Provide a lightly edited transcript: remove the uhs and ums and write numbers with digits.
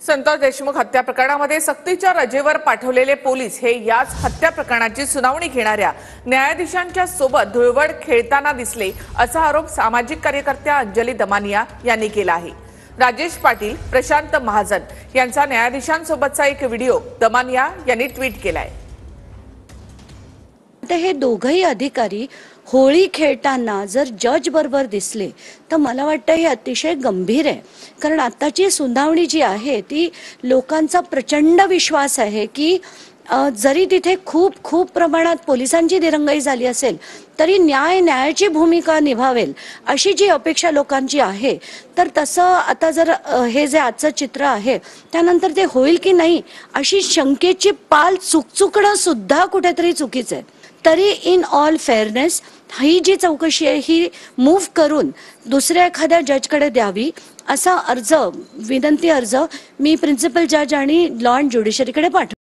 संतोष देशमुख हत्या प्रकरणामध्ये सक्तीच्या रजेवर पाठवलेले पोलीस हे याच हत्या प्रकरणाची सुनावणी घेणाऱ्या न्यायाधीशांच्या सोबत धुळवड खेळताना दिसले असा आरोप सामाजिक कार्यकर्त्या अंजली दमानिया यांनी केला आहे। राजेश पाटील, प्रशांत महाजन यांचा न्यायाधीशांसोबतचा एक व्हिडिओ दमानिया यांनी ट्विट केलाय। हे दोघही अधिकारी होळी खेळताना जर जज बरोबर दिसले तर मला वाटतं हे अतिशय गंभीर आहे, कारण आताची सुनावणी जी आहे ती लोकांचा प्रचंड विश्वास आहे की जरी तिथे खूप प्रमाणात पोलिसांची दिरंगाई झाली असेल तरी न्यायाची भूमिका निभावेल अशी जी अपेक्षा लोकांची आहे। तर तसं आता जर हे जे आजचं चित्र आहे त्यानंतर ते होईल की नाही अशी शंकेची पाल चुकचुकणं सुद्धा कुठेतरी चुकीचं आहे। तरी इन ऑल फेअरनेस ही जी चौकशी आहे ही मूव्ह करून दुसऱ्या एखाद्या जजकडे द्यावी असा विनंती अर्ज मी प्रिन्सिपल जज आणि लॉ अँड ज्युडिशरीकडे पाठवला।